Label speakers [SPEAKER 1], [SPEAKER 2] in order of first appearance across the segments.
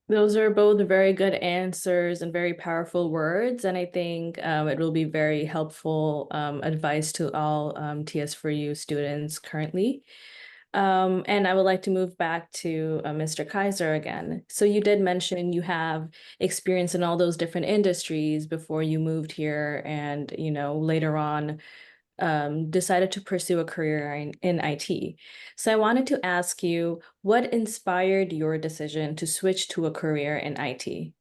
[SPEAKER 1] Those are both very good answers and very powerful words. And I think it will be very helpful advice to all TS4U students currently. And I would like to move back to Mr. Kaiser again. So you did mention you have experience in all those different industries before you moved here and, later on decided to pursue a career in IT. So I wanted to ask you, what inspired your decision to switch to a career in IT?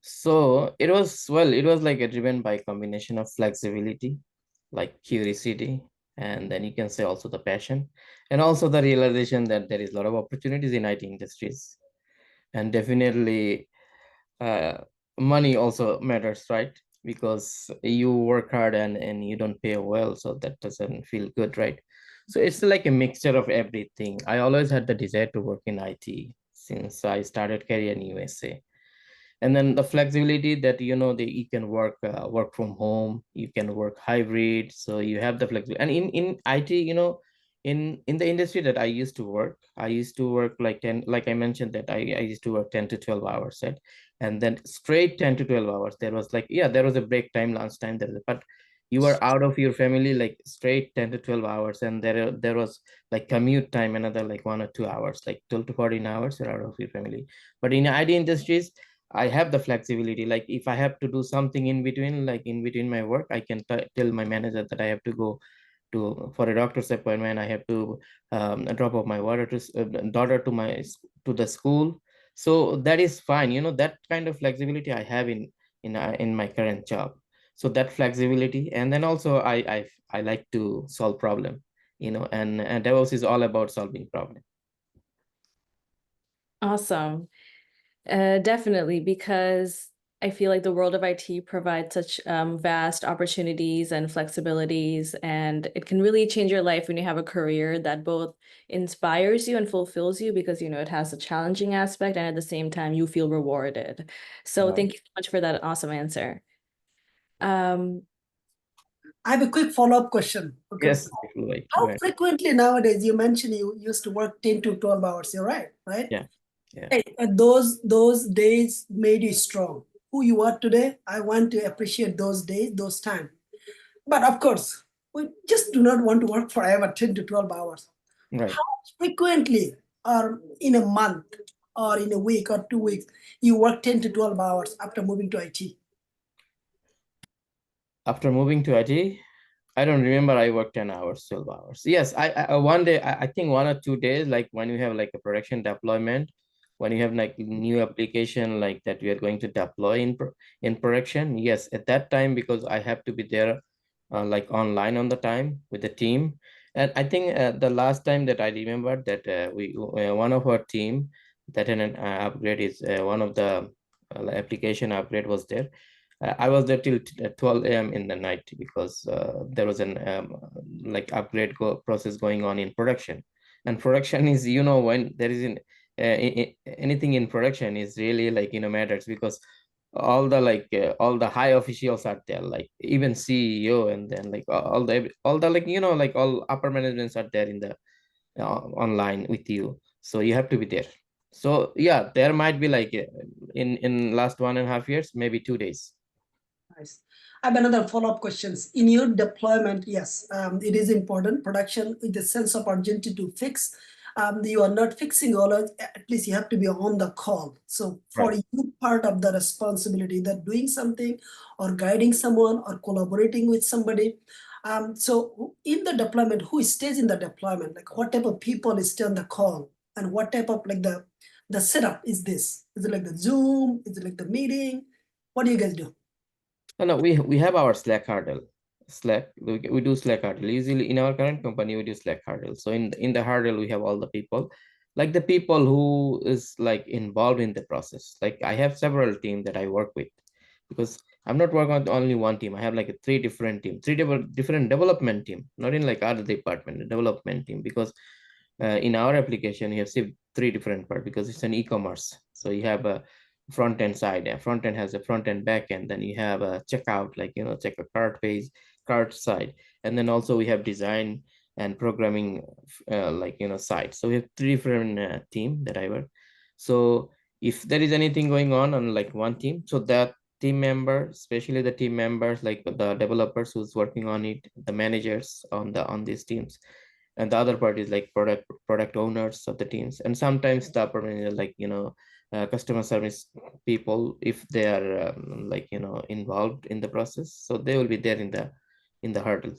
[SPEAKER 2] So it was like a driven by a combination of flexibility, like curiosity, and then you can say also the passion, and also the realization that there is a lot of opportunities in IT industries. And definitely uh, money also matters, right? Because you work hard and you don't pay well, so that doesn't feel good, right? So it's like a mixture of everything. I always had the desire to work in IT since I started career in USA. And then the flexibility that you can work from home, you can work hybrid, so you have the flexibility. And in IT, in the industry that I used to work like 10, like I mentioned that I used to work 10 to 12 hours, right? And then straight 10 to 12 hours. There was like, yeah, there was a break time, lunch time there, but you were out of your family like straight 10 to 12 hours, and there was like commute time another like 1 or 2 hours, like 12 to 14 hours you're out of your family. But in IT industries, I have the flexibility. Like if I have to do something in between, like in between my work, I can tell my manager that I have to go to for a doctor's appointment. I have to drop off my daughter to to the school. So that is fine. That kind of flexibility I have in my current job. So that flexibility, and then also I like to solve problem. And DevOps is all about solving problem.
[SPEAKER 1] Awesome. Definitely, because I feel like the world of IT provides such vast opportunities and flexibilities, and it can really change your life when you have a career that both inspires you and fulfills you because, it has a challenging aspect and at the same time you feel rewarded. So
[SPEAKER 2] Right.
[SPEAKER 1] thank you so much for that awesome answer. Um,
[SPEAKER 3] I have a quick follow-up question. Okay.
[SPEAKER 2] Yes. Like,
[SPEAKER 3] How frequently nowadays, you mentioned you used to work 10 to 12 hours, you're right, right?
[SPEAKER 2] yeah. Yeah.
[SPEAKER 3] Hey, and those days made you strong. Who you are today, I want to appreciate those days, those time. But of course, we just do not want to work forever, 10 to 12 hours.
[SPEAKER 2] Right.
[SPEAKER 3] How frequently, or in a month, or in a week or 2 weeks, you work 10 to 12 hours after moving to IT?
[SPEAKER 2] After moving to IT, I don't remember I worked 10 hours, 12 hours. Yes, one day, I think 1 or 2 days, like when you have like a production deployment, when you have like new application like that we are going to deploy in production. Yes, at that time, because I have to be there like online on the time with the team. And I think the last time that I remember that one of our team that an upgrade is one of the application upgrade was there. I was there till 12 a.m. in the night because there was an like upgrade process going on in production. And production is, when there is anything in production is really like, matters, because all the high officials are there, like even CEO, and then like all the like, like all upper managements are there in the online with you. So you have to be there. So yeah, there might be like in last 1.5 years, maybe 2 days.
[SPEAKER 3] Nice. I have another follow-up questions. In your deployment, yes, it is important. Production with the sense of urgency to fix. You are not fixing all of, at least you have to be on the call. So for
[SPEAKER 2] Right.
[SPEAKER 3] you, part of the responsibility that doing something or guiding someone or collaborating with somebody. So in the deployment, who stays in the deployment? Like what type of people stay on the call, and what type of like the setup is this? Is it like the Zoom? Is it like the meeting? What do you guys do?
[SPEAKER 2] No, we have our Slack hurdle. Slack, we do Slack hurdle. Usually in our current company, we do Slack hurdle. So in the hurdle, we have all the people, like the people who is like involved in the process. Like I have several teams that I work with, because I'm not working on only one team. I have like a three different team, different development team, not in like other department, the development team, because in our application, you have three different parts because it's an e-commerce. So you have a front end side. A front end has a front end, back end. Then you have a checkout, like check a cart page, cart side, and then also we have design and programming, like side. So we have three different team that I work. So if there is anything going on like one team, so that team member, especially the team members, like the developers who's working on it, the managers on these teams, and the other parties like product owners of the teams, and sometimes the permanent, like customer service people, if they are like involved in the process, so they will be there in the hurdle.